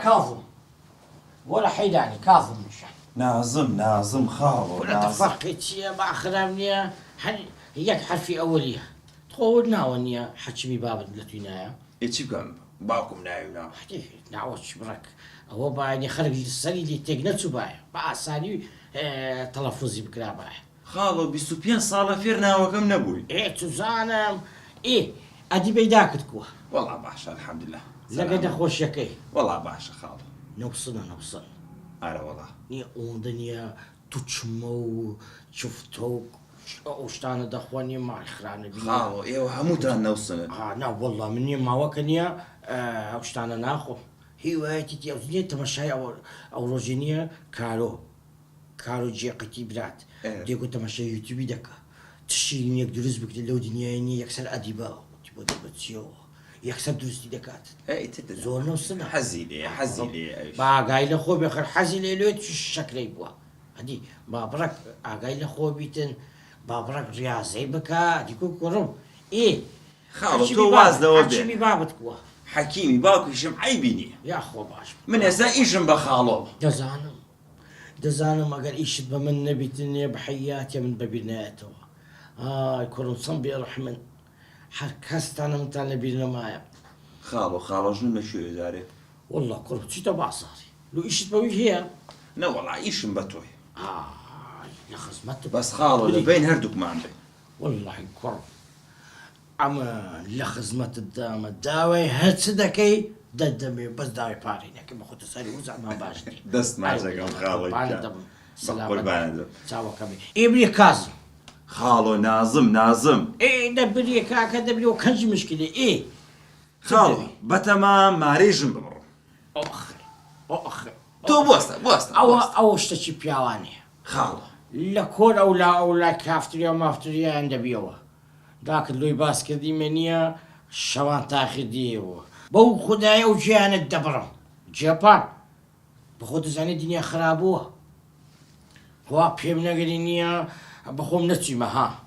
كاظم ولا حيداني كاظم مشان نازم خاڵۆ ولا تفرقي تشي ما خرامنيا هيك حرفي أولية تقول ناونيا حكمي بابد لتوينايا چی بکەم باوکم ناوینا حدي نعوش برك هو بايني خرج السري اللي تقنتو بايا بأساني تلفظي بكرا بايا خاڵۆ 25 ساڵە فێر ناوەکەم نەبووی إيه تزانم إيه أدي بيداكت كوا وەڵا باشە الحەمدلله لقد خوش يكي وەڵا باشە خاڵۆ نوصنا ئارە وەڵا نيا أوندنيا تشمو شفتو وشتانا دخواني ما إخرانا بينا خاڵۆ ئێوە هەمووتان نەوسنن نا والله مني ما وكنيا وشتانا ناخو هوايتي تيوزنيا تمشي أو روجينيا كارو جي قتي برات ديكو تمشي يوتيوبي دكا تشيني يك دروز بك لو دنياني يكسر أديبا تبو دبتسيو يكسر دروستي دكات زور نوصنا حەزی لێ باقاي لخو بخر حزي ليلوت الشكل يبوا هدي بابرك اقاي لخو بيتن بابرك رياضي بكا ديكو كرم ايه خاڵۆ تۆ واز لەوە حكيمي بێ بابت كوا حەکیمی باوکیشم عیبی نییە يا خو باش من ئێستا ئیشم بە خاڵۆ دزانم اگر ايش بمن نبيتني بحياتي من ببناته كرم صنبي رحمن حركست انا متى نبينا معايا خاڵۆژنم لە شوێ دارێ والله كرم تشيتا بعصاري لو ايش تبوي هي نەوەڵا ئیشم بە تۆی يا خزمت بەس خاڵۆ لەبین هەردووکمان بێ والله كرم اما لخزمة الدامة داوي هتسدكي ددمي بس داوي بارينا كما خد سالي وزع ما باشتي دەست ماچەکەم خاڵۆ سلام تاوا كمي ابني كاظم خاڵۆ نازم ايه دبري كاكا دبري وكنج مشكلة ايه خاڵۆ بەتەمام مارێژم ببڕۆ اخر تۆ بوەستە او اشتشي بياواني خاڵۆ لكون او لا كافتريا مافتريا عند بيوا ذاك اللي باس كذي منيا شوان تاخذ ديو بو خدايا وجيان الدبرة جابان بخود زاني الدنيا خرابوها هو بيمنا قرينيا بخوم نتيمة ها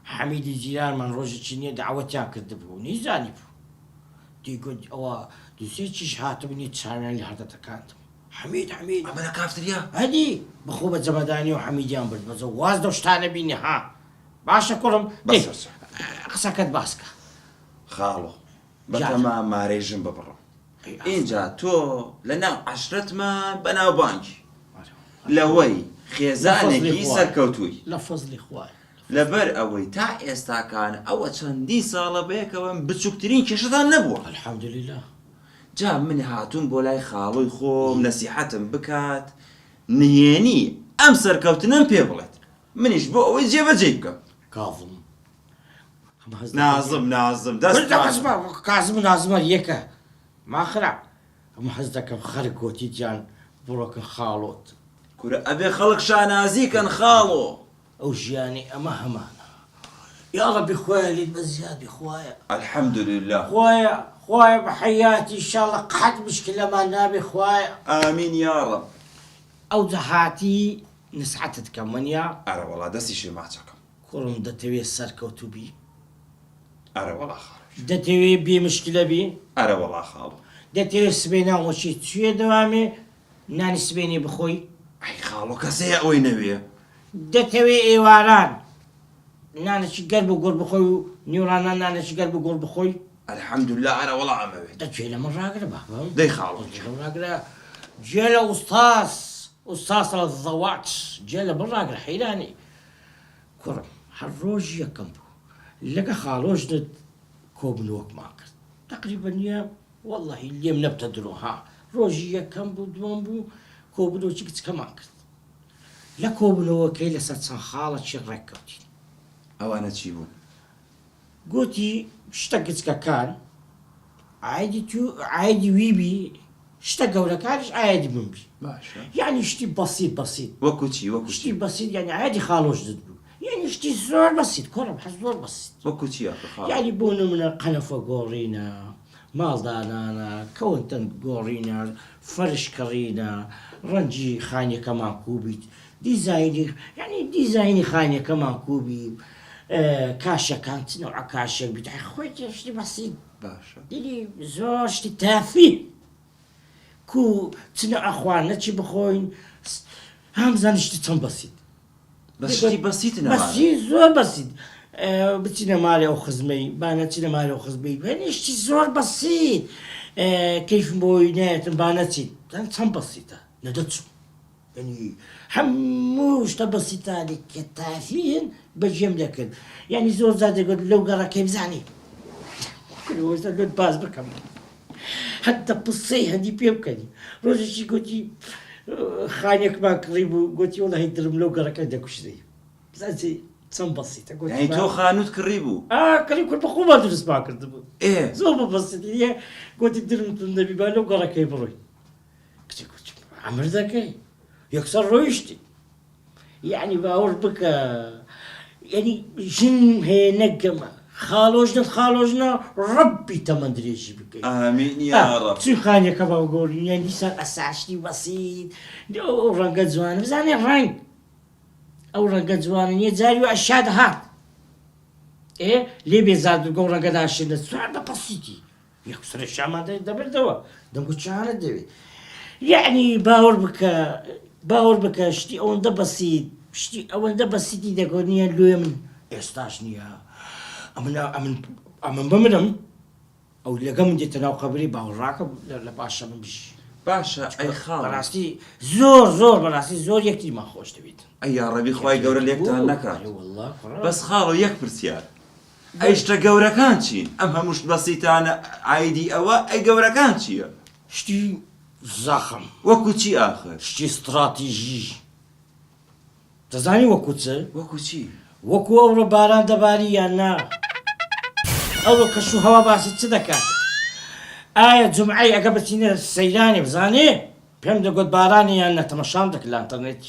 حميد الجيران من روجة تشينيا دعوتيان كذبوا نيزاني بو دي قد او دوسيتش هاتبني تسارنا اللي هذا تكانتم حميد ئەمە لە کافتریا هدي بخوبة زمداني وحميديان بالبزواز دوشتانا بيني ها باشا كرم بس قسەکەت باسکە خاڵۆ بەتەمام مارێژم ببڕۆ اینجا تۆ لەناو عەشرەتمان بەناوبانگی لەوەی خێزانێکی سەرکەوتووی لە فەزلی خوای لەبەر ئەوەی تا ئێستاکان ئەوە چەندی ساڵە بەیەکەوە بچووکترین کێشەتان نەبووە الحەمدولله جا من هاتوون بۆ لای خاڵۆی خۆم نەسیحەتم بکات نهێنی ئەم سەرکەوتنم پێ بڵێت منیش بۆ ئەوەی جێبەجێ بکەم كاظم نازم كاظم نازم يكا ما خرع اما حزدك خرق وتيجان بروك خالوت کورە ئەبێ خەڵک شانازیکەن خاڵۆ او جياني اما همانا يا ربي خويا لي بزياد بخوايا الحەمدولله خوايا بحياتي ان شاء الله قحت مشكله ما نابي خوايا ئامین یا ڕەب او دهاتي نسعتت كمانيا ئەرە وەڵا دەستی شێماچەکەم كرم دتوي السركوتو بي ئەرە وەڵا خاڵۆ دتوي بي مشكله بي ئەرە وەڵا خاڵۆ دتوي سبينا وشي توي دوامي ناني سبيني بخوي ئەی خاڵۆ کەسەیە ئەوەی نەوێ دتوي ايواران نانشي قلب وقول بخوي نيورانا نانشي قلب وقول بخوي الحەمدولله ئەرە وەڵا ئەمەوێت دتوي لما راقرة بابا دەی خاڵۆ راقرة جيلا أستاذ الضوات جيلا بالراقرة حيراني كرم هالروج يكمبو لقى خالوج ند كوبنوك ماكر تقريبا يا والله اليوم نبتدرو ها روجي يكمبو دومبو كوبنو تشكت كماكر لا كوبنو كيلا ستسان خالة شي ركوتي ئەوانە چی بوون قوتي اشتقت كان عادي ويبي اشتقوا لك عادي بنبي باشە يعني اشتي بسيط وەکو چی اشتي بسيط يعني عادي خالوج ضده يعني اشتي زور بسيط كرم زور بسيط وەکو چی ئەخە خاڵۆ يعني بونو من قنفة قورينا مالدانانا كونتن قورينا فرش كرينا رنجي خانية كمان كوبيت ديزايني خانية كمان كوبي كاشة كانت نوع كاشة بتاع خويتي اشتي بسيط باشە ديلي زور اشتي تافه کو چنە ئەخوان نەچی بخۆین هەم زانیشتی چەند بەسیت بەشتی بەسیتە بەسی زۆر بەسیت بچینە ماڵی ئەو خزمەی با نەچینە ماڵی ئەو خزمەی بەنیشتی زۆر بەسیت کەیفم بۆی نایەتم با نەچیت چەند بەسیتە نەدەچوو ینی هەموو شتە بەسیتانی کە تافین بەجێم دەکرد یعنی زۆر جار دەگوت لەو گەڕەکەی بزانی وەستا لێت باز بکەم حتى قصي هذه بيبكني روجي قلتي خانيك ما قريب قلتي والله يدرم لو قرك هذاك وشري بزاتي تصم بسيطة قلت يعني تو خانوت قريبو قريب كل بخو ما درس ما كردبو ايه زوبة بسيطة هي قلت يدرم النبي با لو قرك يبروي قلت عمر ذاك يكسر رويشتي يعني باور بك يعني جن هي نجمه خالوجنا ربي تمندريجي بك امين يا رب شو خاني كبا وقول يعني صار اساشتي بسيط او رنقة زوان بزاني رنق او رنقة زوان يزاري واشاد هات ايه ليه بيزاد قول رنقة داشين سعادة بسيطي يكسر الشام دبر دوا دمكو شعر الدوي يعني باور بك شتي اون ده بسيط شتي اون ده بسيط ده قولني لو من استاشنيها أمن بمرم أو لقم دي تناو قبري باو راكب لباشا من بش باشا أي خال براسي زور براسي زور يكتي ما خوش تبيت أي يا ربي خواي قورا ليك تهنكات والله بس خالو يك برسيار أيشتا قورا كان چين أمها مش بسيطانا عايدي أوا أي قورا كان چيا شتي زخم وكو چي آخر شتي استراتيجي تزاني وكو تسا وكو چي وكو أورو باران دباري يانا أورو كشو هوا باسي تدكات آية جمعي أقبتيني السيراني بزاني بهم دقود باراني يانا تمشان دك الانترنت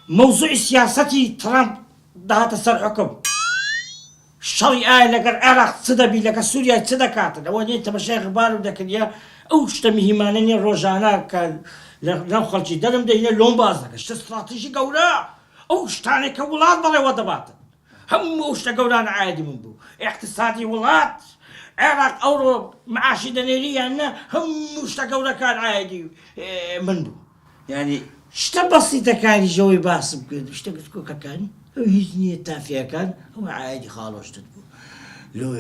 موضوع سياستي ترامب دهات السر حكم شري آية لقر عراق تدبي لقر سوريا تدكات لو أنت تمشي غبار ودك اليا أوش تمهمانني روجانا كان لو خلشي دلم دهنا لون بازك اشت استراتيجي قولا أوش تاني كولاد بلا وضبات هم أوش تقولان عادي من بو اقتصادي ولات عراق أورو معاشي دنيرية أنا هم أوش تقولا كان عادي من بو يعني شتا بسيطة كان جوي باسم كده شتا قلتكو كان هو هيزنية تافية كان هو عادي خالوش تدبو لو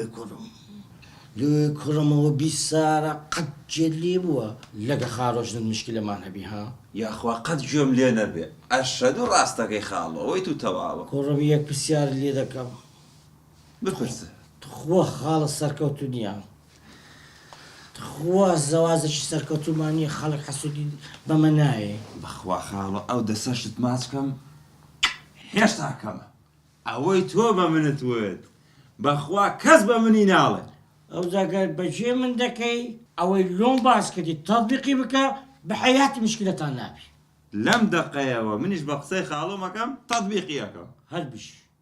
يكرم هو بيسارة قد جلي بوا لقى خالوش المشكلة ما نبيها يا أخوة قد جوم لينا بي أشهد راستك يا خالو ويتو توابا كرميك بسيار اللي ذكر بفرسه تخوا خالص سركوتو نيا تخوا الزوازش سركوتو ماني خلق حسودي بمناي بخوا خالو أو دسشت ماسكم هشتا كما أوي توبة من تويد بخوا كذبة مني نالي أو ذاك بجي من دكي أو اللون باسكتي تطبيقي بك بحياتي مشكلة النبي لم دقيقة ومنش بقصي خالو مكم تطبيقي أكم هل بش